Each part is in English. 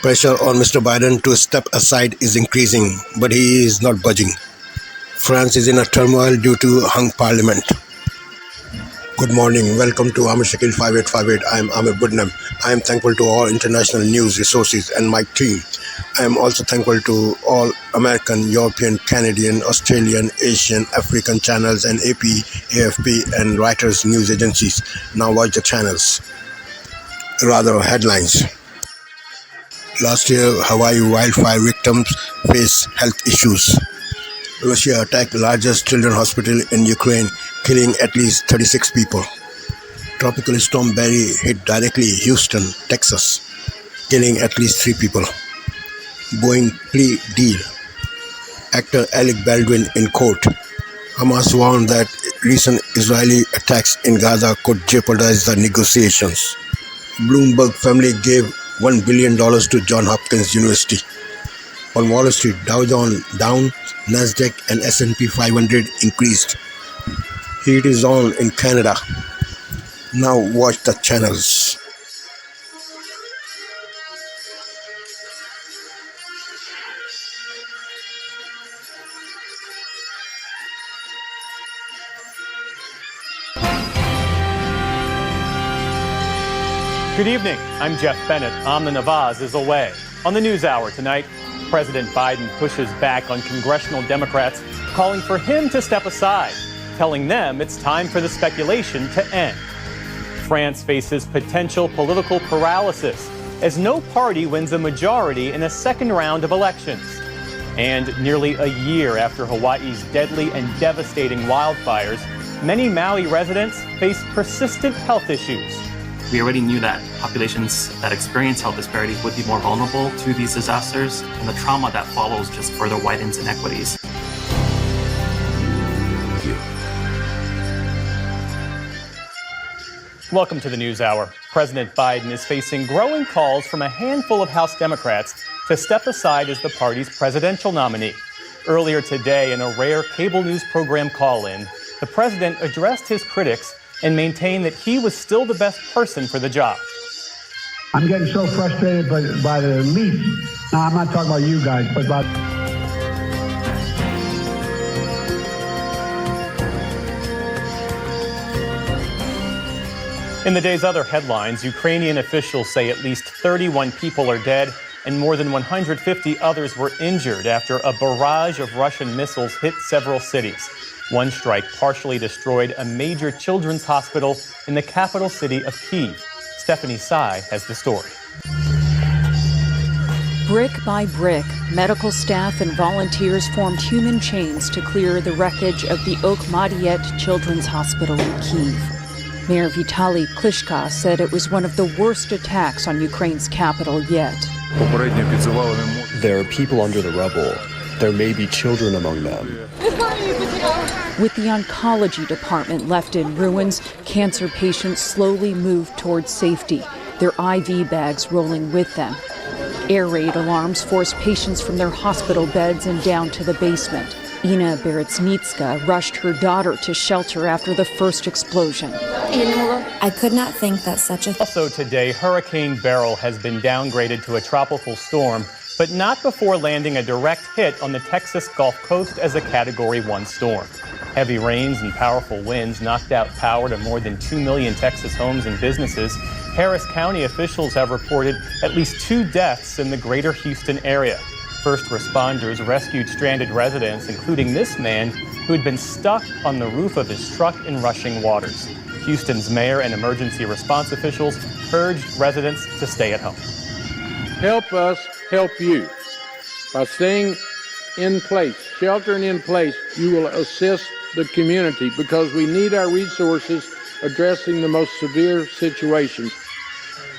Pressure on Mr. Biden to step aside is increasing, but he is not budging. France is in a turmoil due to hung parliament. Good morning. Welcome to Amir Shakil 5858. I am Amir Budnam. I am thankful to all international news resources and my team. I am also thankful to all American, European, Canadian, Australian, Asian, African channels and AP, AFP and Reuters news agencies. Now watch the channels. Rather, headlines. Last year, Hawaii wildfire victims face health issues. Russia attacked the largest children's hospital in Ukraine, killing at least 36 people. Tropical storm Barry hit directly Houston, Texas, killing at least 3 people. Boeing plea deal. Actor Alec Baldwin in court. Hamas warned that recent Israeli attacks in Gaza could jeopardize the negotiations. Bloomberg family gave $1 billion to Johns Hopkins University. On Wall Street, Dow Jones down, Nasdaq and S&P 500 increased. Heat is on in Canada. Now watch the channels. Good evening. I'm Jeff Bennett. Amna Nawaz is away. On the NewsHour tonight, President Biden pushes back on congressional Democrats, calling for him to step aside, telling them it's time for the speculation to end. France faces potential political paralysis as no party wins a majority in a second round of elections. And nearly a year after Hawaii's deadly and devastating wildfires, many Maui residents face persistent health issues. We already knew that populations that experience health disparities would be more vulnerable to these disasters, and the trauma that follows just further widens inequities. Welcome to the NewsHour. President Biden is facing growing calls from a handful of House Democrats to step aside as the party's presidential nominee. Earlier today, in a rare cable news program call-in, the president addressed his critics and maintained that he was still the best person for the job. I'm getting so frustrated by the elite. No, I'm not talking about you guys, but about... In the day's other headlines, Ukrainian officials say at least 31 people are dead and more than 150 others were injured after a barrage of Russian missiles hit several cities. One strike partially destroyed a major children's hospital in the capital city of Kyiv. Stephanie Tsai has the story. Brick by brick, medical staff and volunteers formed human chains to clear the wreckage of the Okhmadiet Children's Hospital in Kyiv. Mayor Vitaly Klitschko said it was one of the worst attacks on Ukraine's capital yet. There are people under the rubble. There may be children among them. With the oncology department left in ruins, cancer patients slowly moved towards safety, their IV bags rolling with them. Air raid alarms forced patients from their hospital beds and down to the basement. Ina Beretsnitska rushed her daughter to shelter after the first explosion. I could not think that such a... Also today, Hurricane Beryl has been downgraded to a tropical storm, but not before landing a direct hit on the Texas Gulf Coast as a Category 1 storm. Heavy rains and powerful winds knocked out power to more than 2 million Texas homes and businesses. Harris County officials have reported at least 2 deaths in the greater Houston area. First responders rescued stranded residents, including this man who had been stuck on the roof of his truck in rushing waters. Houston's mayor and emergency response officials urged residents to stay at home. Help us help you. By staying in place, sheltering in place, you will assist the community because we need our resources addressing the most severe situations.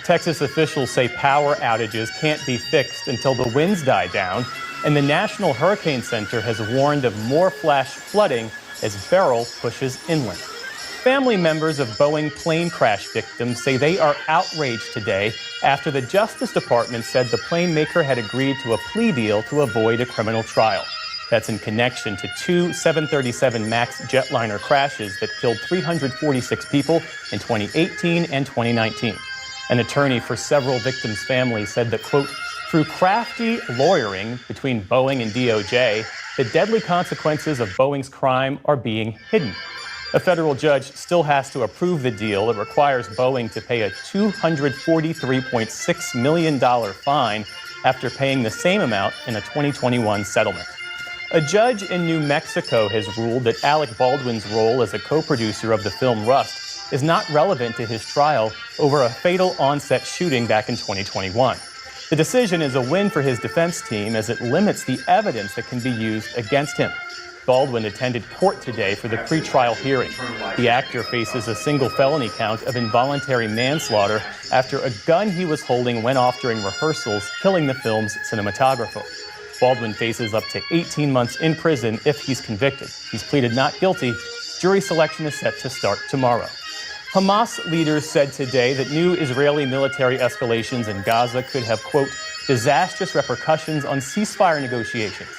Texas officials say power outages can't be fixed until the winds die down, and the National Hurricane Center has warned of more flash flooding as Beryl pushes inland. Family members of Boeing plane crash victims say they are outraged today after the Justice Department said the plane maker had agreed to a plea deal to avoid a criminal trial. That's in connection to 2 737 MAX jetliner crashes that killed 346 people in 2018 and 2019. An attorney for several victims' families said that, quote, Through crafty lawyering between Boeing and DOJ, the deadly consequences of Boeing's crime are being hidden. A federal judge still has to approve the deal. It requires Boeing to pay a $243.6 million fine after paying the same amount in a 2021 settlement. A judge in New Mexico has ruled that Alec Baldwin's role as a co-producer of the film Rust is not relevant to his trial over a fatal on-set shooting back in 2021. The decision is a win for his defense team as it limits the evidence that can be used against him. Baldwin attended court today for the pretrial hearing. The actor faces a single felony count of involuntary manslaughter after a gun he was holding went off during rehearsals, killing the film's cinematographer. Baldwin faces up to 18 months in prison if he's convicted. He's pleaded not guilty. Jury selection is set to start tomorrow. Hamas leaders said today that new Israeli military escalations in Gaza could have, quote, disastrous repercussions on ceasefire negotiations.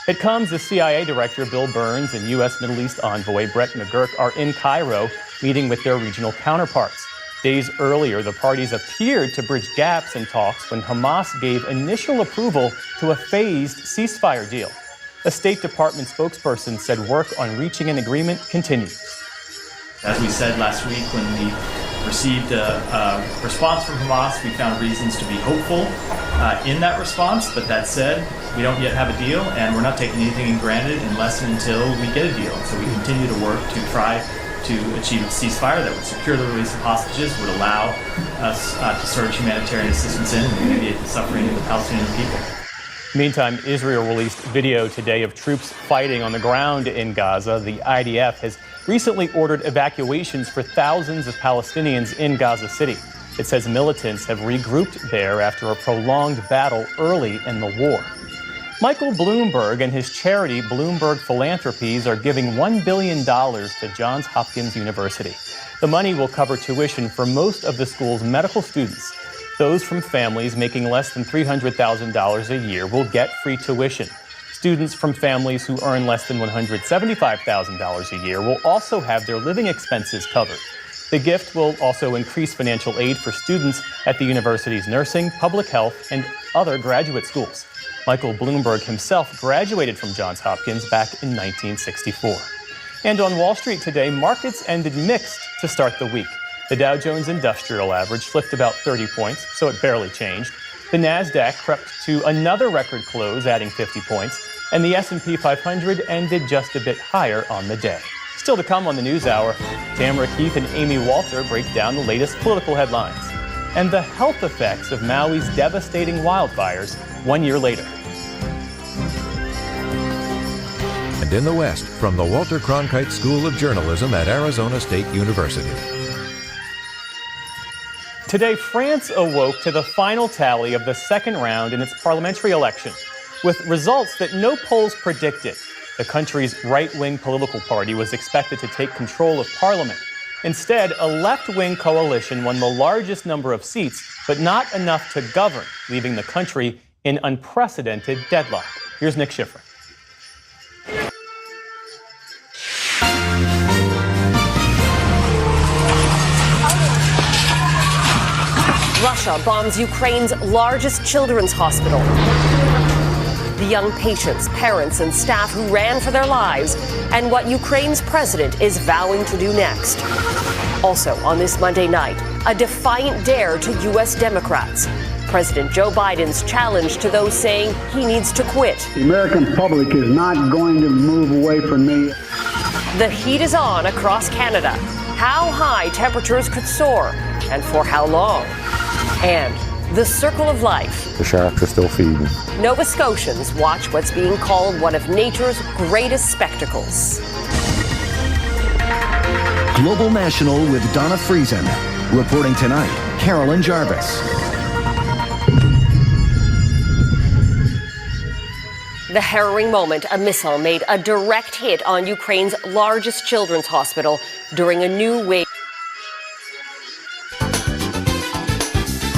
It comes as CIA Director Bill Burns and U.S. Middle East envoy Brett McGurk are in Cairo meeting with their regional counterparts. Days earlier, the parties appeared to bridge gaps in talks when Hamas gave initial approval to a phased ceasefire deal. A State Department spokesperson said work on reaching an agreement continues. As we said last week when we received a response from Hamas, we found reasons to be hopeful in that response. But that said, we don't yet have a deal, and we're not taking anything granted unless and until we get a deal. So we continue to work to try to achieve a ceasefire that would secure the release of hostages, would allow us to surge humanitarian assistance in and alleviate the suffering of the Palestinian people. Meantime, Israel released video today of troops fighting on the ground in Gaza. The IDF has recently ordered evacuations for thousands of Palestinians in Gaza City. It says militants have regrouped there after a prolonged battle early in the war. Michael Bloomberg and his charity Bloomberg Philanthropies are giving $1 billion to Johns Hopkins University. The money will cover tuition for most of the school's medical students. Those from families making less than $300,000 a year will get free tuition. Students from families who earn less than $175,000 a year will also have their living expenses covered. The gift will also increase financial aid for students at the university's nursing, public health, and other graduate schools. Michael Bloomberg himself graduated from Johns Hopkins back in 1964. And on Wall Street today, markets ended mixed to start the week. The Dow Jones Industrial Average slipped about 30 points, so it barely changed. The Nasdaq crept to another record close, adding 50 points, and the S&P 500 ended just a bit higher on the day. Still to come on the News Hour, Tamara Keith and Amy Walter break down the latest political headlines and the health effects of Maui's devastating wildfires 1 year later. And in the West, from the Walter Cronkite School of Journalism at Arizona State University. Today, France awoke to the final tally of the second round in its parliamentary election, with results that no polls predicted. The country's right-wing political party was expected to take control of parliament. Instead, a left-wing coalition won the largest number of seats, but not enough to govern, leaving the country in unprecedented deadlock. Here's Nick Schifrin. Russia bombs Ukraine's largest children's hospital. The young patients, parents, and staff who ran for their lives, and what Ukraine's president is vowing to do next. Also, on this Monday night, a defiant dare to U.S. Democrats. President Joe Biden's challenge to those saying he needs to quit. The American public is not going to move away from me. The heat is on across Canada. How high temperatures could soar, and for how long. And the circle of life. The sharks are still feeding. Nova Scotians watch what's being called one of nature's greatest spectacles. Global National with Donna Friesen. Reporting tonight, Carolyn Jarvis. The harrowing moment, a missile made a direct hit on Ukraine's largest children's hospital during a new wave.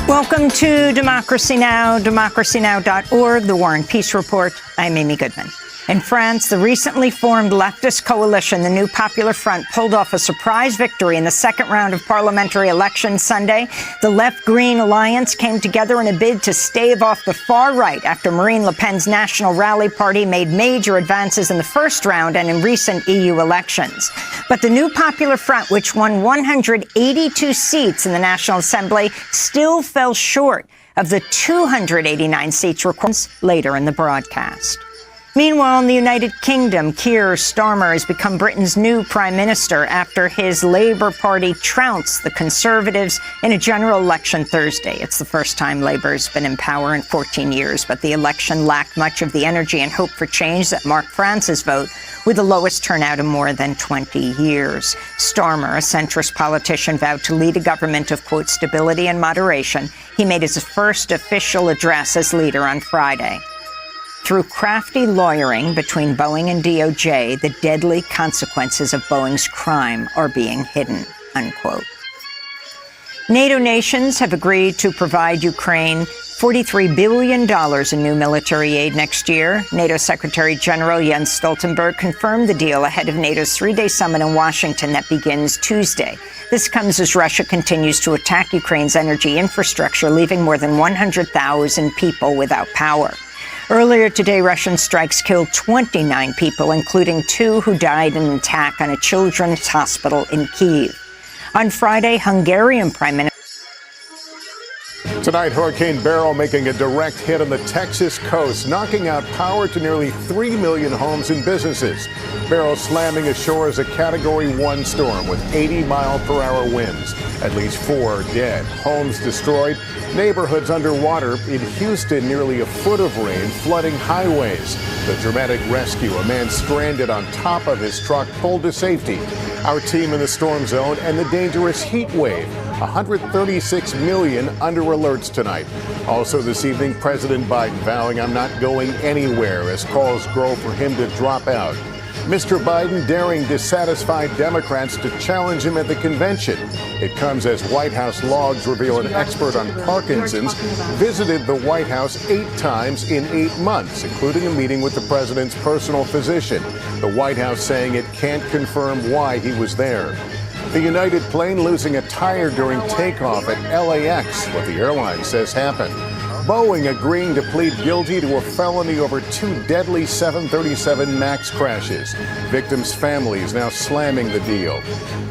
Welcome to Democracy Now!, democracynow.org, The War and Peace Report. I'm Amy Goodman. In France, the recently formed leftist coalition, the New Popular Front, pulled off a surprise victory in the second round of parliamentary elections Sunday. The Left-Green Alliance came together in a bid to stave off the far right after Marine Le Pen's National Rally Party made major advances in the first round and in recent EU elections. But the New Popular Front, which won 182 seats in the National Assembly, still fell short of the 289 seats required later in the broadcast. Meanwhile, in the United Kingdom, Keir Starmer has become Britain's new prime minister after his Labour Party trounced the Conservatives in a general election Thursday. It's the first time Labour's been in power in 14 years, but the election lacked much of the energy and hope for change that marked France's vote, with the lowest turnout in more than 20 years. Starmer, a centrist politician, vowed to lead a government of, quote, stability and moderation. He made his first official address as leader on Friday. Through crafty lawyering between Boeing and DOJ, the deadly consequences of Boeing's crime are being hidden, unquote. NATO nations have agreed to provide Ukraine $43 billion in new military aid next year. NATO Secretary General Jens Stoltenberg confirmed the deal ahead of NATO's three-day summit in Washington that begins Tuesday. This comes as Russia continues to attack Ukraine's energy infrastructure, leaving more than 100,000 people without power. Earlier today, Russian strikes killed 29 people, including 2 who died in an attack on a children's hospital in Kyiv. On Friday, Hungarian Prime Minister Tonight, Hurricane Beryl making a direct hit on the Texas coast, knocking out power to nearly 3 million homes and businesses. Beryl slamming ashore as a Category 1 storm with 80-mile-per-hour winds. At least 4 are dead. Homes destroyed. Neighborhoods underwater. In Houston, nearly a foot of rain flooding highways. The dramatic rescue, a man stranded on top of his truck, pulled to safety. Our team in the storm zone and the dangerous heat wave. 136 million under alerts tonight. Also this evening, President Biden vowing I'm not going anywhere as calls grow for him to drop out. Mr. Biden daring dissatisfied Democrats to challenge him at the convention. It comes as White House logs reveal an expert on Parkinson's visited the White House 8 times in 8 months, including a meeting with the president's personal physician. The White House saying it can't confirm why he was there. The United plane losing a tire during takeoff at LAX, what the airline says happened. Boeing agreeing to plead guilty to a felony over 2 deadly 737 MAX crashes. Victims' families now slamming the deal.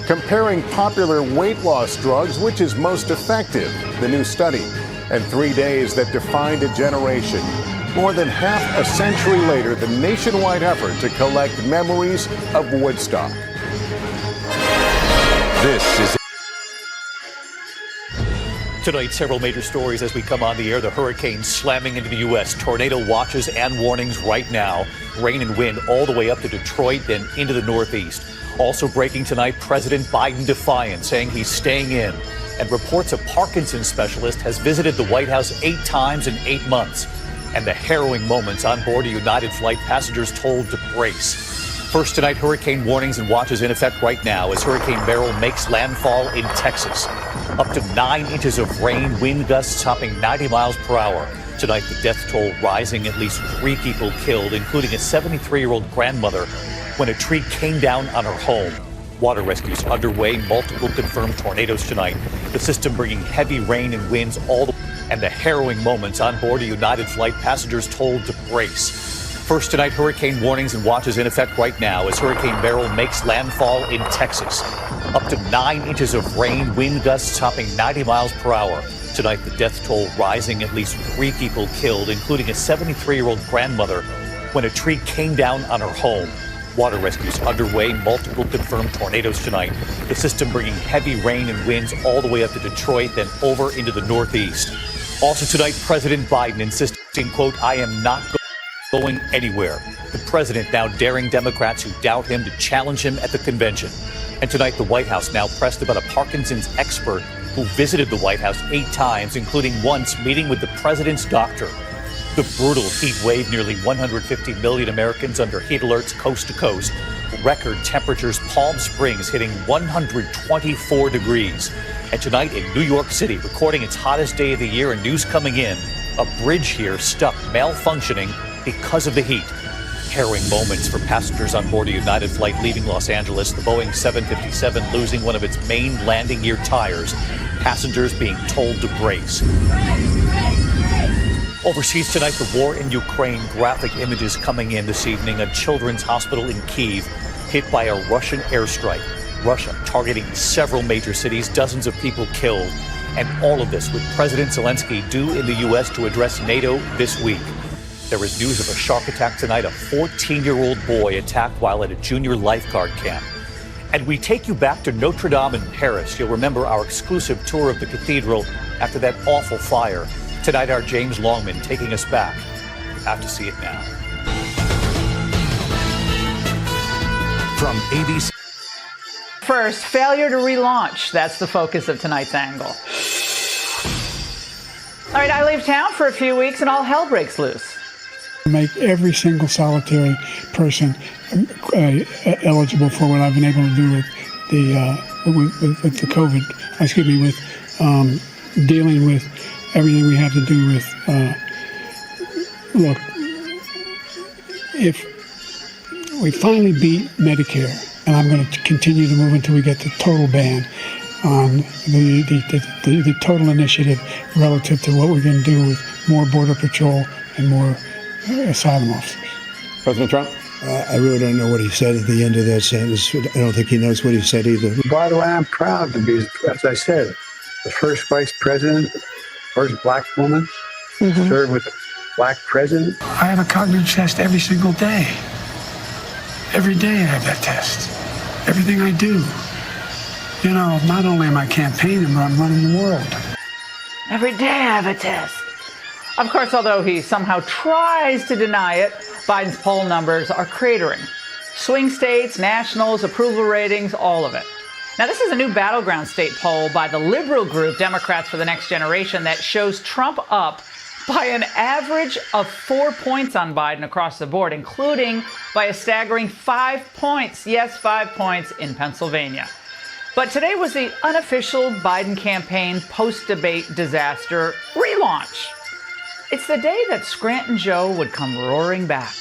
Comparing popular weight loss drugs, which is most effective, the new study. And 3 days that defined a generation. More than half a century later, the nationwide effort to collect memories of Woodstock. This is Tonight, several major stories as we come on the air. The hurricane slamming into the U.S. Tornado watches and warnings right now. Rain and wind all the way up to Detroit, then into the Northeast. Also breaking tonight, President Biden defiant, saying he's staying in. And reports a Parkinson's specialist has visited the White House 8 times in 8 months. And the harrowing moments on board a United flight, passengers told to brace. First tonight, hurricane warnings and watches in effect right now as Hurricane Beryl makes landfall in Texas. Up to 9 inches of rain, wind gusts topping 90 miles per hour. Tonight, the death toll rising, at least 3 people killed, including a 73-year-old grandmother when a tree came down on her home. Water rescues underway, multiple confirmed tornadoes tonight. The system bringing heavy rain and winds all the way. And the harrowing moments on board a United flight, passengers told to brace. First tonight, hurricane warnings and watches in effect right now as Hurricane Beryl makes landfall in Texas. Up to 9 inches of rain, wind gusts topping 90 miles per hour. Tonight, the death toll rising, at least 3 people killed, including a 73-year-old grandmother when a tree came down on her home. Water rescues underway, multiple confirmed tornadoes tonight. The system bringing heavy rain and winds all the way up to Detroit, then over into the Northeast. Also tonight, President Biden insisting, quote, I am not going anywhere. The president now daring Democrats who doubt him to challenge him at the convention. And tonight, the White House now pressed about a Parkinson's expert who visited the White House 8 times, including once meeting with the president's doctor. The brutal heat wave, nearly 150 million Americans under heat alerts coast to coast. Record temperatures, Palm Springs hitting 124 degrees. And tonight in New York City, recording its hottest day of the year, and news coming in, a bridge here stuck malfunctioning because of the heat. Harrowing moments for passengers on board a United flight leaving Los Angeles, the Boeing 757 losing one of its main landing gear tires. Passengers being told to brace. Overseas tonight, the war in Ukraine. Graphic images coming in this evening. A children's hospital in Kyiv hit by a Russian airstrike. Russia targeting several major cities, dozens of people killed. And all of this with President Zelensky due in the U.S. to address NATO this week. There is news of a shark attack tonight, a 14-year-old boy attacked while at a junior lifeguard camp. And we take you back to Notre Dame in Paris. You'll remember our exclusive tour of the cathedral after that awful fire. Tonight, our James Longman taking us back. You have to see it now. From ABC. First, failure to relaunch. That's the focus of tonight's angle. All right, I leave town for a few weeks and all hell breaks loose. Make every single solitary person eligible for what I've been able to do with the COVID. With dealing with everything we have to do with. Look, if we finally beat Medicare, and I'm going to continue to move until we get the total ban on the total initiative relative to what we're going to do with more Border Patrol and more asylum officers. President Trump? I really don't know what he said at the end of that sentence. I don't think he knows what he said either. By the way, I'm proud to be, as I said, the first vice president, first black woman, served with a black president. I have a cognitive test every single day. Every day I have that test. Everything I do. You know, not only am I campaigning, but I'm running the world. Every day I have a test. Of course, although he somehow tries to deny it, Biden's poll numbers are cratering. Swing states, nationals, approval ratings, all of it. Now, this is a new battleground state poll by the liberal group Democrats for the Next Generation that shows Trump up by an average of 4 points on Biden across the board, including by a staggering 5 points. Yes, 5 points in Pennsylvania. But today was the unofficial Biden campaign post-debate disaster relaunch. It's the day that Scranton Joe would come roaring back.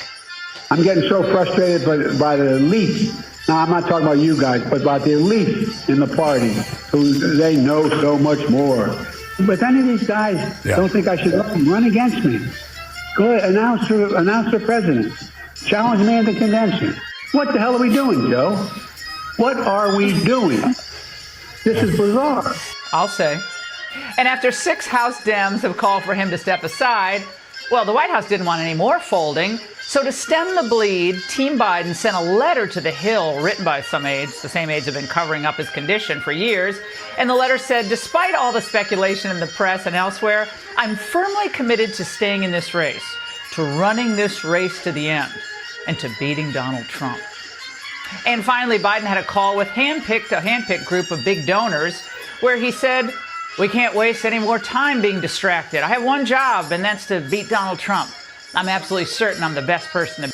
I'm getting so frustrated by the elite. Now, I'm not talking about you guys, but about the elite in the party, who they know so much more. But if any of these guys don't think I should run against me, go ahead, announce for president. Challenge me in the convention. What the hell are we doing, Joe? What are we doing? This is bizarre. I'll say. And after 6 House Dems have called for him to step aside, well, the White House didn't want any more folding. So to stem the bleed, Team Biden sent a letter to the Hill written by some aides. The same aides have been covering up his condition for years. And the letter said, despite all the speculation in the press and elsewhere, I'm firmly committed to staying in this race, to running this race to the end, and to beating Donald Trump. And finally, Biden had a call with a handpicked group of big donors where he said, we can't waste any more time being distracted. I have one job, and that's to beat Donald Trump. I'm absolutely certain I'm the best person to.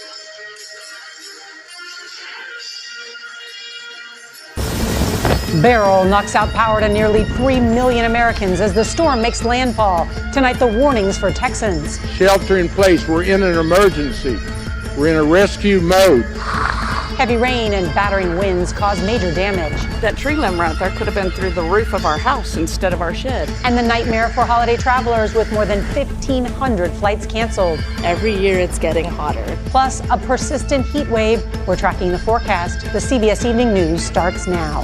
Beryl knocks out power to nearly 3 million Americans as the storm makes landfall. Tonight, the warnings for Texans. Shelter in place. We're in an emergency. We're in a rescue mode. Heavy rain and battering winds cause major damage. That tree limb right there could have been through the roof of our house instead of our shed. And the nightmare for holiday travelers with more than 1,500 flights canceled. Every year it's getting hotter. Plus, a persistent heat wave. We're tracking the forecast. The CBS Evening News starts now.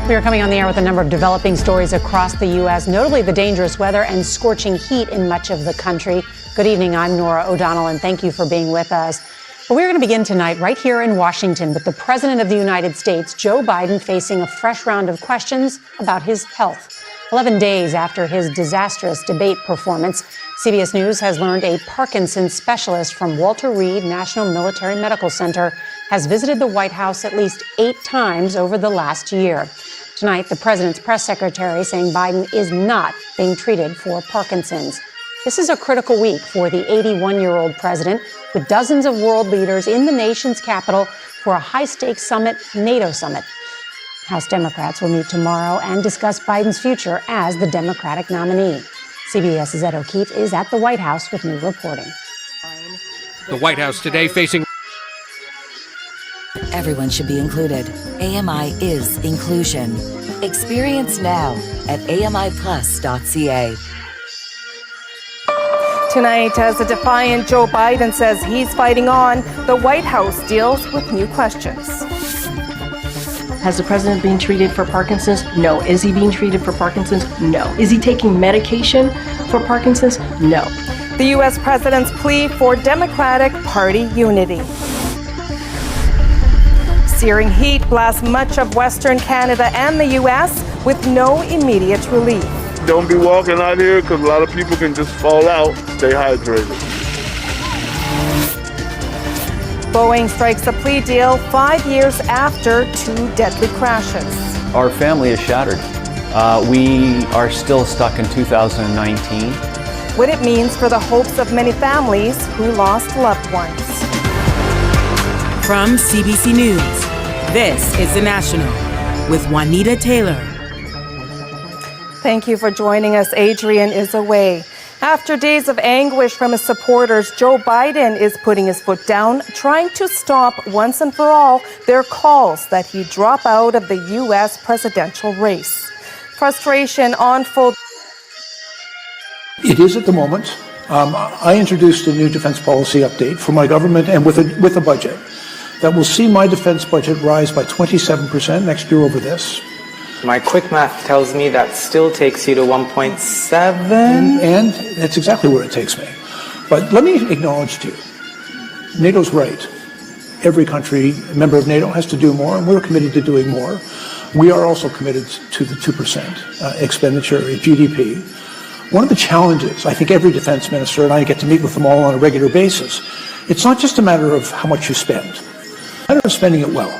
We are coming on the air with a number of developing stories across the U.S., notably the dangerous weather and scorching heat in much of the country. Good evening. I'm Norah O'Donnell, and thank you for being with us. But we're going to begin tonight right here in Washington with the President of the United States, Joe Biden, facing a fresh round of questions about his health. 11 days after his disastrous debate performance, CBS News has learned a Parkinson's specialist from Walter Reed National Military Medical Center has visited the White House at least 8 times over the last year. Tonight, the president's press secretary saying Biden is not being treated for Parkinson's. This is a critical week for the 81-year-old president, with dozens of world leaders in the nation's capital for a high-stakes summit, NATO summit. House Democrats will meet tomorrow and discuss Biden's future as the Democratic nominee. CBS's Ed O'Keefe is at the White House with new reporting. The White House today facing... Everyone should be included. AMI is inclusion. Experience now at AMIplus.ca. Tonight, as a defiant Joe Biden says he's fighting on, the White House deals with new questions. Has the president been treated for Parkinson's? No. Is he being treated for Parkinson's? No. Is he taking medication for Parkinson's? No. The U.S. president's plea for Democratic Party unity. Searing heat blasts much of Western Canada and the U.S. with no immediate relief. Don't be walking out here because a lot of people can just fall out. Stay hydrated. Boeing strikes a plea deal 5 years after 2 deadly crashes. Our family is shattered. We are still stuck in 2019. What it means for the hopes of many families who lost loved ones. From CBC News, this is The National with Juanita Taylor. Thank you for joining us. Adrian is away. After days of anguish from his supporters, Joe Biden is putting his foot down, trying to stop once and for all their calls that he drop out of the U.S. presidential race. Frustration on full. It is at the moment. I introduced a new defense policy update for my government and with a budget that will see my defense budget rise by 27% next year over this. My quick math tells me that still takes you to 1.7. And that's exactly where it takes me. But let me acknowledge to you, NATO's right. Every country, member of NATO, has to do more, and we're committed to doing more. We are also committed to the 2% expenditure of GDP. One of the challenges, I think every defense minister, and I get to meet with them all on a regular basis, it's not just a matter of how much you spend. It's a matter of spending it well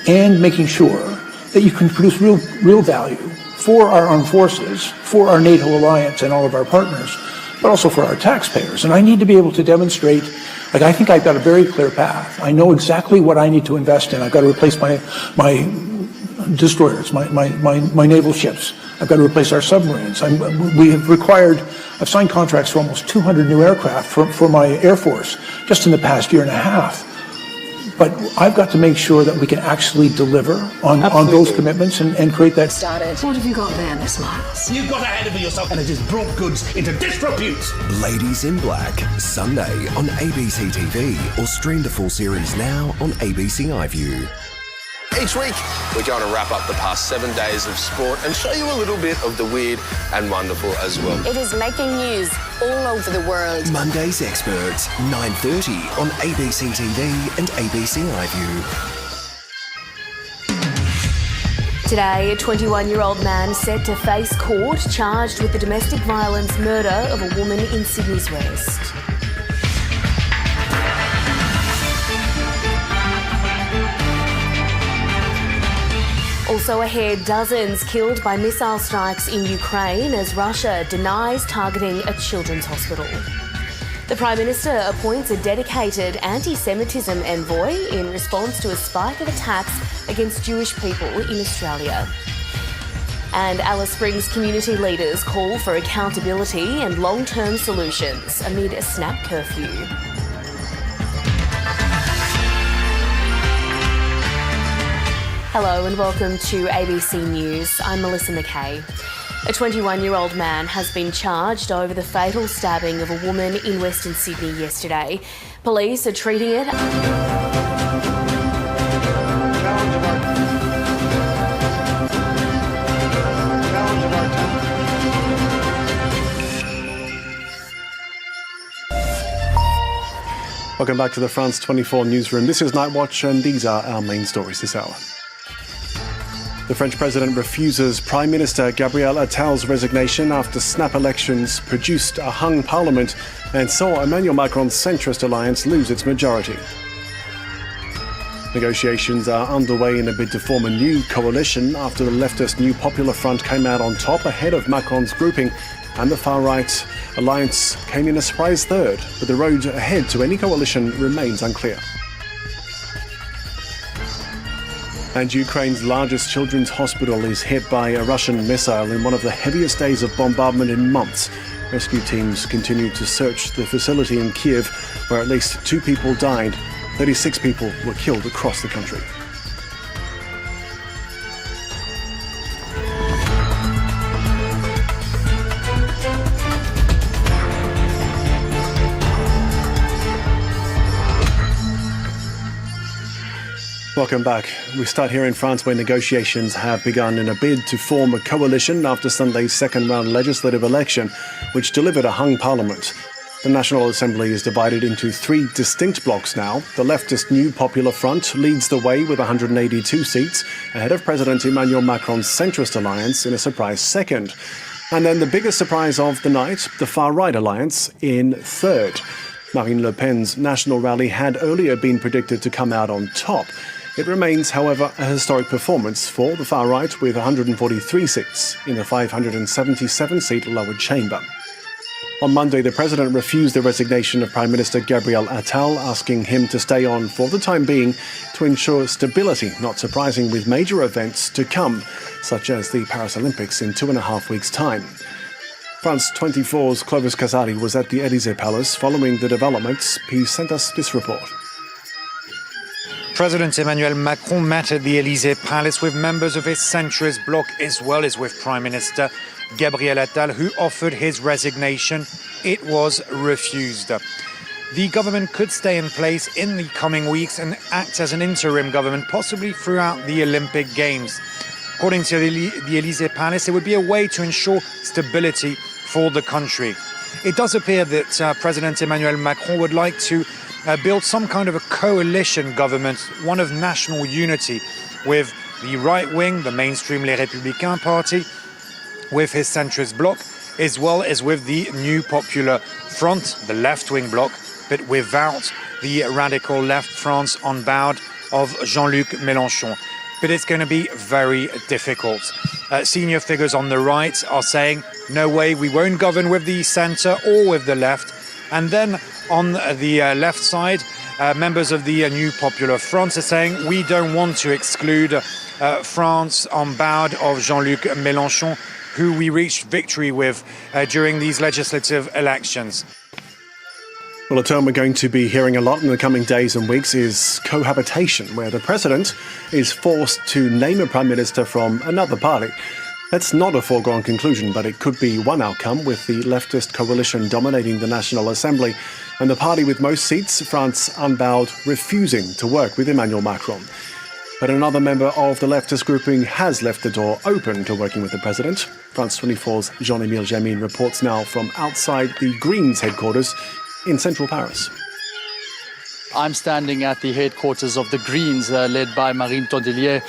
and making sure that you can produce real value for our armed forces, for our NATO alliance and all of our partners, but also for our taxpayers. And I need to be able to demonstrate, I think I've got a very clear path. I know exactly what I need to invest in. I've got to replace my destroyers, my naval ships. I've got to replace our submarines. I've signed contracts for almost 200 new aircraft for my Air Force just in the past year and a half. But I've got to make sure that we can actually deliver on those commitments and create that. What have you got there, Miss Miles? You've got ahead of yourself and it has brought goods into disrepute. Ladies in Black, Sunday on ABC TV, or stream the full series now on ABC iView. Each week, we're going to wrap up the past 7 days of sport and show you a little bit of the weird and wonderful as well. It is making news all over the world. Monday's Experts, 9:30 on ABC TV and ABC iView. Today, a 21-year-old man set to face court charged with the domestic violence murder of a woman in Sydney's West. Also ahead, dozens killed by missile strikes in Ukraine as Russia denies targeting a children's hospital. The Prime Minister appoints a dedicated anti-Semitism envoy in response to a spike of attacks against Jewish people in Australia. And Alice Springs community leaders call for accountability and long-term solutions amid a snap curfew. Hello and welcome to ABC News. I'm Melissa McKay. A 21-year-old man has been charged over the fatal stabbing of a woman in Western Sydney yesterday. Police are treating it... Welcome back to the France 24 newsroom. This is Night Watch and these are our main stories this hour. The French president refuses Prime Minister Gabriel Attal's resignation after snap elections produced a hung parliament and saw Emmanuel Macron's centrist alliance lose its majority. Negotiations are underway in a bid to form a new coalition after the leftist New Popular Front came out on top ahead of Macron's grouping, and the far-right alliance came in a surprise third, but the road ahead to any coalition remains unclear. And Ukraine's largest children's hospital is hit by a Russian missile in one of the heaviest days of bombardment in months. Rescue teams continued to search the facility in Kiev, where at least 2 people died. 36 people were killed across the country. Welcome back. We start here in France, where negotiations have begun in a bid to form a coalition after Sunday's second-round legislative election, which delivered a hung parliament. The National Assembly is divided into 3 distinct blocs now. The leftist New Popular Front leads the way with 182 seats, ahead of President Emmanuel Macron's centrist alliance in a surprise second. And then the biggest surprise of the night, the far-right alliance in third. Marine Le Pen's national rally had earlier been predicted to come out on top. It remains, however, a historic performance for the far-right with 143 seats in the 577-seat lower chamber. On Monday, the president refused the resignation of Prime Minister Gabriel Attal, asking him to stay on for the time being to ensure stability, not surprising with major events to come, such as the Paris Olympics in 2.5 weeks' time. France 24's Clovis Casari was at the Élysée Palace following the developments. He sent us this report. President Emmanuel Macron met at the Élysée Palace with members of his centrist bloc as well as with Prime Minister Gabriel Attal, who offered his resignation. It was refused. The government could stay in place in the coming weeks and act as an interim government, possibly throughout the Olympic Games. According to the Élysée Palace, it would be a way to ensure stability for the country. It does appear that President Emmanuel Macron would like to build some kind of a coalition government, one of national unity, with the right wing, the mainstream Les Républicains party, with his centrist bloc, as well as with the New Popular Front, the left-wing bloc, but without the radical left France en board of Jean-Luc Mélenchon. But it's going to be very difficult. Senior figures on the right are saying, no way, we won't govern with the centre or with the left. And then on the left side, members of the New Popular Front are saying, we don't want to exclude France en board of Jean-Luc Mélenchon, who we reached victory with during these legislative elections. Well, a term we're going to be hearing a lot in the coming days and weeks is cohabitation, where the president is forced to name a prime minister from another party. That's not a foregone conclusion, but it could be one outcome, with the leftist coalition dominating the National Assembly and the party with most seats, France Unbowed, refusing to work with Emmanuel Macron. But another member of the leftist grouping has left the door open to working with the president. France 24's Jean-Émile Jamin reports now from outside the Greens headquarters in central Paris. I'm standing at the headquarters of the Greens, led by Marine Tondelier,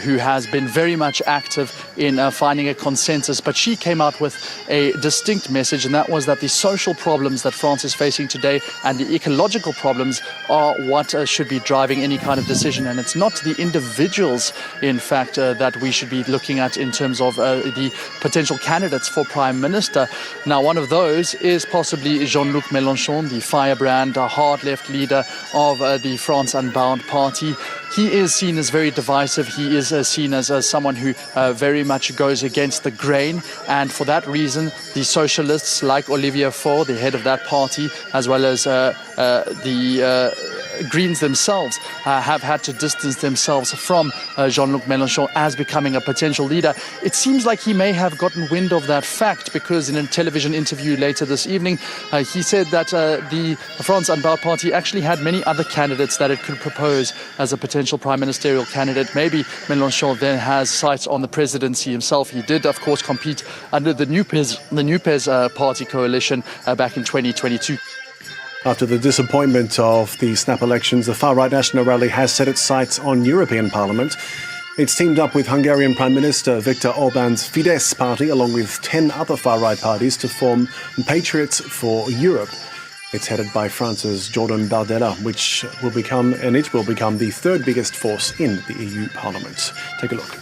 who has been very much active in finding a consensus. But she came out with a distinct message, and that was that the social problems that France is facing today and the ecological problems are what should be driving any kind of decision. And it's not the individuals, in fact, that we should be looking at in terms of the potential candidates for Prime Minister. Now, one of those is possibly Jean-Luc Mélenchon, the firebrand, hard left leader of the France Unbound party. He is seen as very divisive. He is seen as someone who very much goes against the grain. And for that reason, the socialists like Olivier Faure, the head of that party, as well as the Greens themselves have had to distance themselves from Jean-Luc Mélenchon as becoming a potential leader. It seems like he may have gotten wind of that fact, because in a television interview later this evening, he said that the France Unbound party actually had many other candidates that it could propose as a potential prime ministerial candidate. Maybe Mélenchon then has sights on the presidency himself. He did, of course, compete under the NUPES party coalition back in 2022. After the disappointment of the snap elections, the far-right National Rally has set its sights on European Parliament. It's teamed up with Hungarian Prime Minister Viktor Orbán's Fidesz party, along with 10 other far-right parties, to form Patriots for Europe. It's headed by France's Jordan Bardella, which will become the third biggest force in the EU Parliament. Take a look.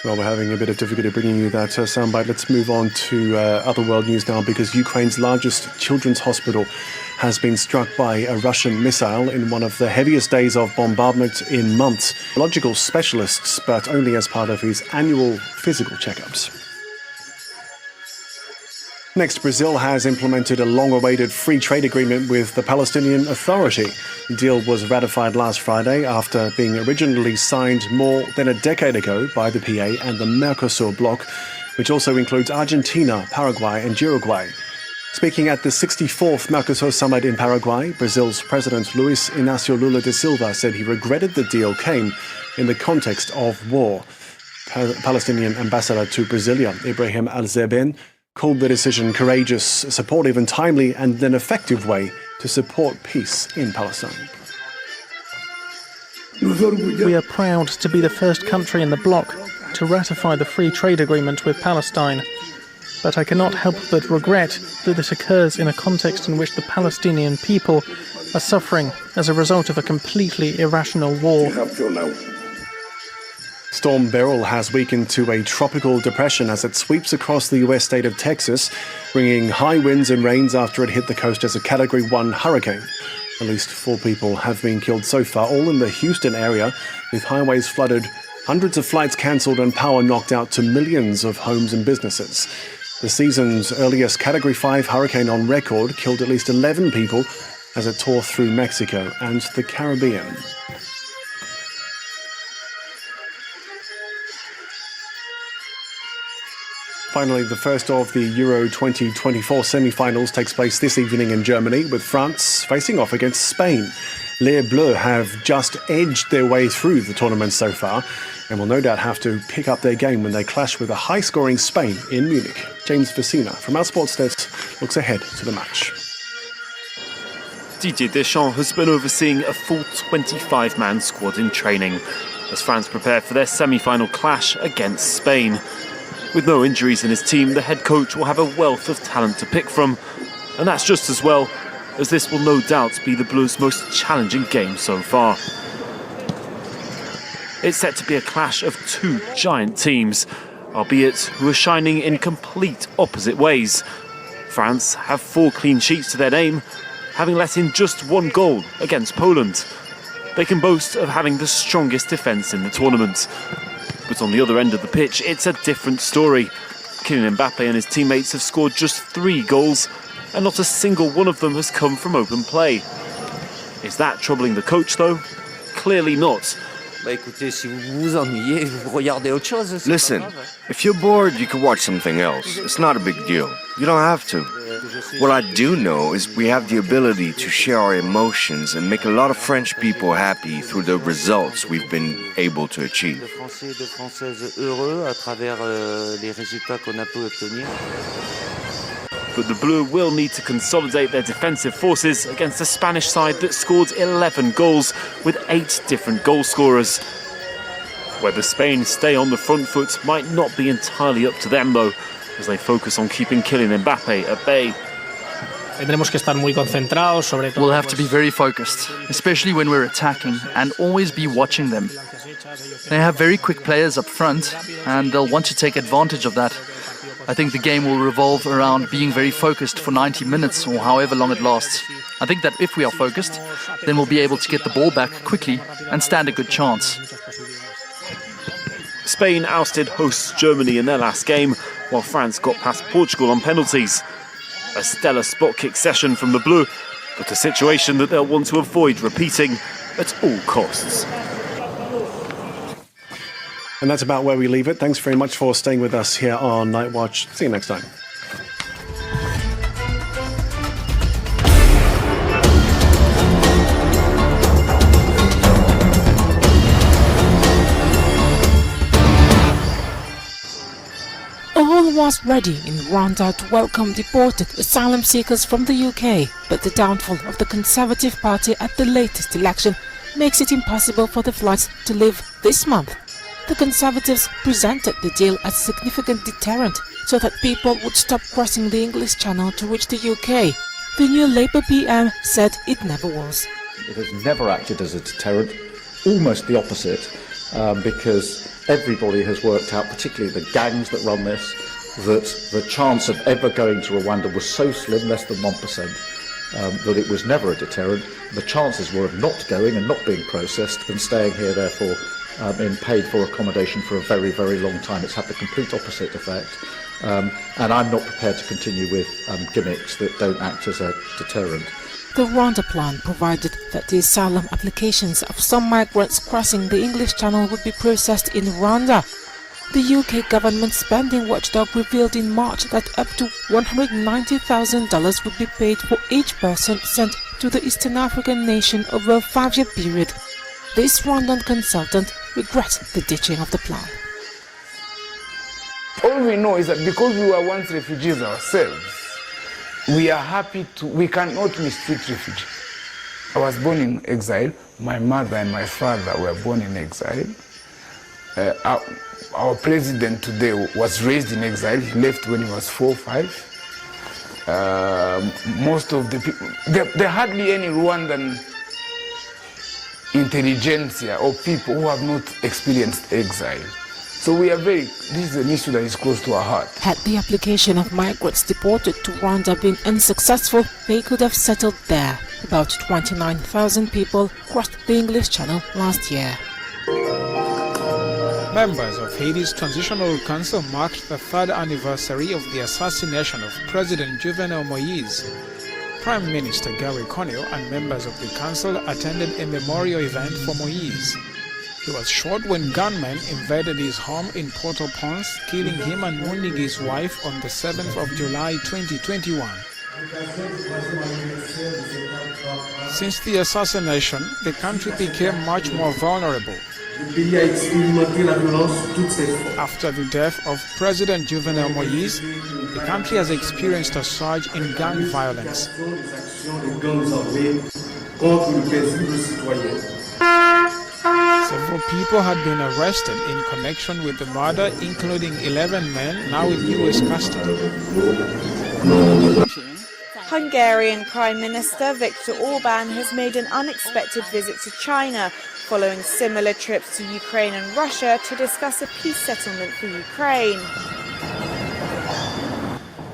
Well, we're having a bit of difficulty bringing you that soundbite. Let's move on to other world news now, because Ukraine's largest children's hospital has been struck by a Russian missile in one of the heaviest days of bombardment in months. Biological specialists, but only as part of his annual physical checkups. Next, Brazil has implemented a long-awaited free trade agreement with the Palestinian Authority. The deal was ratified last Friday after being originally signed more than a decade ago by the PA and the Mercosur bloc, which also includes Argentina, Paraguay and Uruguay. Speaking at the 64th Mercosur summit in Paraguay, Brazil's President Luis Inácio Lula da Silva said he regretted the deal came in the context of war. Palestinian ambassador to Brasilia, Ibrahim Al-Zeben, called the decision courageous, supportive and timely, and an effective way to support peace in Palestine. We are proud to be the first country in the bloc to ratify the free trade agreement with Palestine. But I cannot help but regret that this occurs in a context in which the Palestinian people are suffering as a result of a completely irrational war. Storm Beryl has weakened to a tropical depression as it sweeps across the U.S. state of Texas, bringing high winds and rains after it hit the coast as a Category 1 hurricane. At least 4 people have been killed so far, all in the Houston area, with highways flooded, hundreds of flights cancelled and power knocked out to millions of homes and businesses. The season's earliest Category 5 hurricane on record killed at least 11 people as it tore through Mexico and the Caribbean. Finally, the first of the Euro 2024 semi-finals takes place this evening in Germany, with France facing off against Spain. Les Bleus have just edged their way through the tournament so far and will no doubt have to pick up their game when they clash with a high-scoring Spain in Munich. James Vecina from our sports desk looks ahead to the match. Didier Deschamps has been overseeing a full 25-man squad in training as France prepare for their semi-final clash against Spain. With no injuries in his team, the head coach will have a wealth of talent to pick from, and that's just as well, as this will no doubt be the Blues' most challenging game so far. It's set to be a clash of 2 giant teams, albeit who are shining in complete opposite ways. France have 4 clean sheets to their name, having let in just 1 goal against Poland. They can boast of having the strongest defence in the tournament. But on the other end of the pitch, it's a different story. Kylian Mbappe and his teammates have scored just 3 goals, and not a single one of them has come from open play. Is that troubling the coach, though? Clearly not. Listen, if you're bored, you can watch something else. It's not a big deal. You don't have to. What I do know is we have the ability to share our emotions and make a lot of French people happy through the results we've been able to achieve. But the Blue will need to consolidate their defensive forces against a Spanish side that scored 11 goals with 8 different goal scorers. Whether Spain stay on the front foot might not be entirely up to them, though, as they focus on keeping Kylian Mbappe at bay. We'll have to be very focused, especially when we're attacking, and always be watching them. They have very quick players up front, and they'll want to take advantage of that. I think the game will revolve around being very focused for 90 minutes or however long it lasts. I think that if we are focused, then we'll be able to get the ball back quickly and stand a good chance. Spain ousted hosts Germany in their last game, while France got past Portugal on penalties. A stellar spot kick session from the Blue, but a situation that they'll want to avoid repeating at all costs. And that's about where we leave it. Thanks very much for staying with us here on Night Watch. See you next time. All was ready in Rwanda to welcome deported asylum seekers from the UK, but the downfall of the Conservative Party at the latest election makes it impossible for the flights to leave this month. The Conservatives presented the deal as a significant deterrent so that people would stop crossing the English Channel to reach the UK. The new Labour PM said it never was. It has never acted as a deterrent, almost the opposite, because everybody has worked out, particularly the gangs that run this, that the chance of ever going to Rwanda was so slim, less than 1%, that it was never a deterrent. The chances were of not going and not being processed and staying here, therefore, in paid-for accommodation for a very, very long time. It's had the complete opposite effect. And I'm not prepared to continue with gimmicks that don't act as a deterrent. The Rwanda plan provided that the asylum applications of some migrants crossing the English Channel would be processed in Rwanda. The UK government spending watchdog revealed in March that up to $190,000 would be paid for each person sent to the Eastern African nation over a 5-year period. This Rwandan consultant regrets the ditching of the plan. All we know is that because we were once refugees ourselves, we are happy to, we cannot mistreat refugees. I was born in exile. My mother and my father were born in exile. Our president today was raised in exile. He left when he was 4 or 5. Most of the people, there are hardly any Rwandan intelligentsia or people who have not experienced exile. So this is an issue that is close to our heart. Had the application of migrants deported to Rwanda been unsuccessful, they could have settled there. About 29,000 people crossed the English Channel last year. Members of Haiti's Transitional Council marked the 3rd anniversary of the assassination of President Jovenel Moïse. Prime Minister Gary Conille and members of the council attended a memorial event for Moïse. He was shot when gunmen invaded his home in Port-au-Prince, killing him and wounding his wife on the 7th of July 2021. Since the assassination, the country became much more vulnerable. After the death of President Jovenel Moïse, the country has experienced a surge in gang violence. Several people had been arrested in connection with the murder, including 11 men now in U.S. custody. Hungarian Prime Minister Viktor Orban has made an unexpected visit to China, following similar trips to Ukraine and Russia to discuss a peace settlement for Ukraine.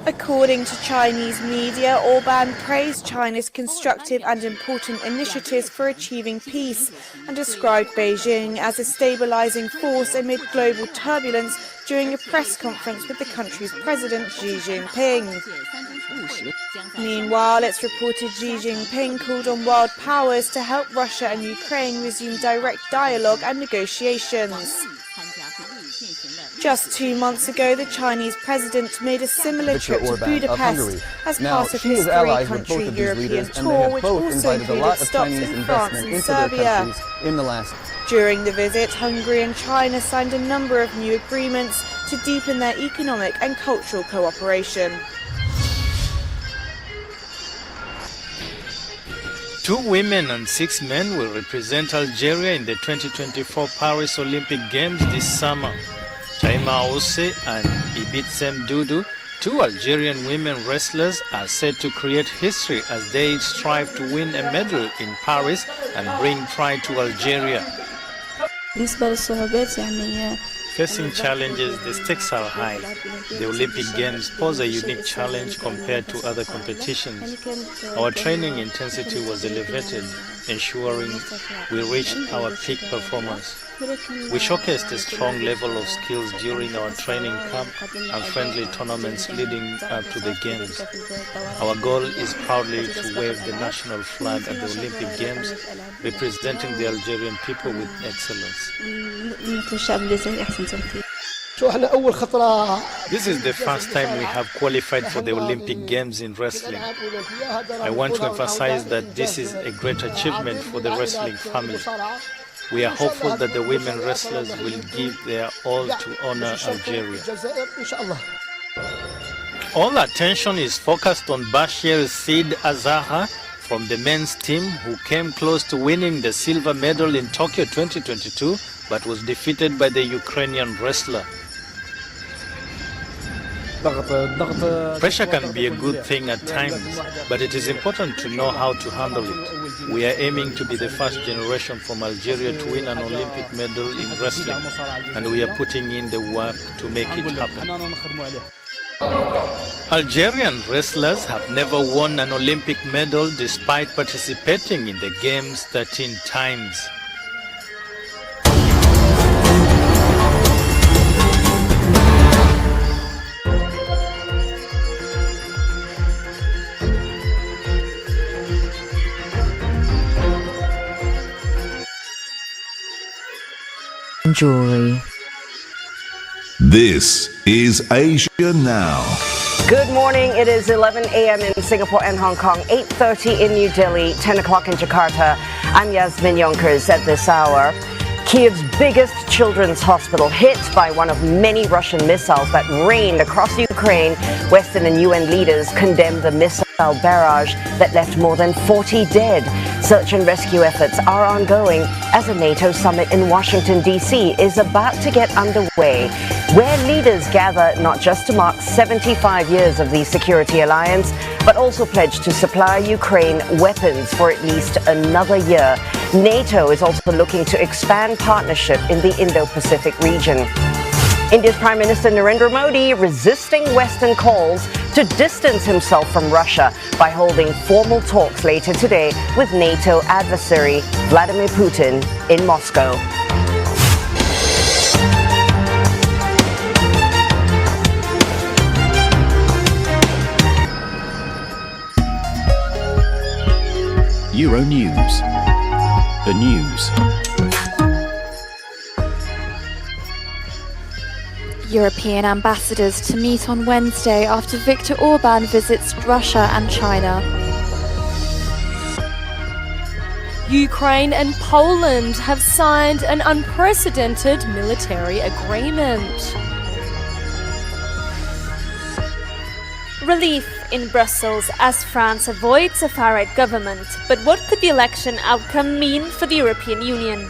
According to Chinese media, Orban praised China's constructive and important initiatives for achieving peace and described Beijing as a stabilizing force amid global turbulence during a press conference with the country's president Xi Jinping. Meanwhile, it's reported Xi Jinping called on world powers to help Russia and Ukraine resume direct dialogue and negotiations. Just 2 months ago, the Chinese president made a similar trip to Budapest as part of his three-country European tour, which also included stops in France and Serbia. During the visit, Hungary and China signed a number of new agreements to deepen their economic and cultural cooperation. 2 women and 6 men will represent Algeria in the 2024 Paris Olympic Games this summer. Chaima Ose and Ibitsem Dudu, 2 Algerian women wrestlers, are set to create history as they strive to win a medal in Paris and bring pride to Algeria. Facing challenges, the stakes are high. The Olympic Games pose a unique challenge compared to other competitions. Our training intensity was elevated, ensuring we reached our peak performance. We showcased a strong level of skills during our training camp and friendly tournaments leading up to the Games. Our goal is proudly to wave the national flag at the Olympic Games, representing the Algerian people with excellence. This is the first time we have qualified for the Olympic Games in wrestling. I want to emphasize that this is a great achievement for the wrestling family. We are hopeful that the women wrestlers will give their all to honor Algeria. All attention is focused on Bashir Sid Azara from the men's team, who came close to winning the silver medal in Tokyo 2022 but was defeated by the Ukrainian wrestler. Pressure can be a good thing at times, but it is important to know how to handle it. We are aiming to be the first generation from Algeria to win an Olympic medal in wrestling, and we are putting in the work to make it happen. Algerian wrestlers have never won an Olympic medal despite participating in the Games 13 times. Jewelry. This is Asia Now. Good morning. It is 11 a.m. in Singapore and Hong Kong, 8:30 in New Delhi, 10 o'clock in Jakarta. I'm Yasmin Yonkers at this hour. Kiev's biggest children's hospital hit by one of many Russian missiles that rained across Ukraine. Western and UN leaders condemned the missile barrage that left more than 40 dead. Search and rescue efforts are ongoing as a NATO summit in Washington, D.C. is about to get underway, where leaders gather not just to mark 75 years of the security alliance, but also pledge to supply Ukraine weapons for at least another year. NATO is also looking to expand partnership in the Indo-Pacific region. India's Prime Minister Narendra Modi resisting Western calls to distance himself from Russia by holding formal talks later today with NATO adversary Vladimir Putin in Moscow. Euronews. The news. European ambassadors to meet on Wednesday after Viktor Orban visits Russia and China. Ukraine and Poland have signed an unprecedented military agreement. Relief in Brussels as France avoids a far-right government. But what could the election outcome mean for the European Union?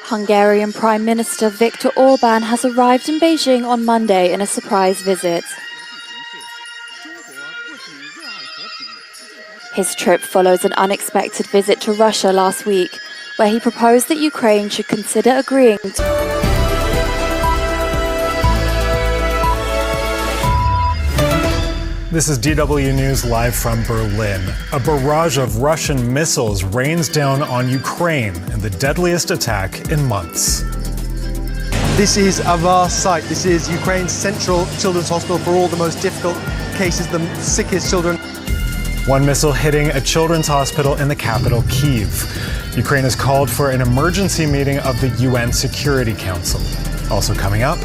Hungarian Prime Minister Viktor Orban has arrived in Beijing on Monday in a surprise visit. His trip follows an unexpected visit to Russia last week, where he proposed that Ukraine should consider agreeing to... This is DW News live from Berlin. A barrage of Russian missiles rains down on Ukraine in the deadliest attack in months. This is our site. This is Ukraine's central children's hospital for all the most difficult cases, the sickest children. One missile hitting a children's hospital in the capital, Kyiv. Ukraine has called for an emergency meeting of the UN Security Council. Also coming up,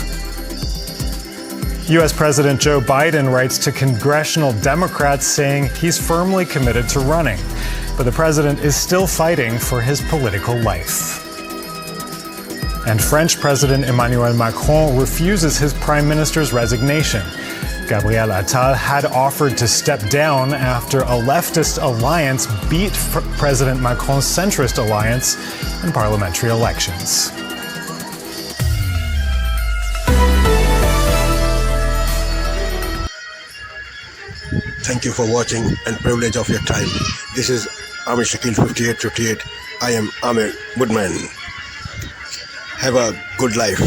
U.S. President Joe Biden writes to congressional Democrats saying he's firmly committed to running, but the president is still fighting for his political life. And French President Emmanuel Macron refuses his prime minister's resignation. Gabriel Attal had offered to step down after a leftist alliance beat President Macron's centrist alliance in parliamentary elections. Thank you for watching and privilege of your time. This is Amir Shakil 5858. I am Amir Woodman. Have a good life.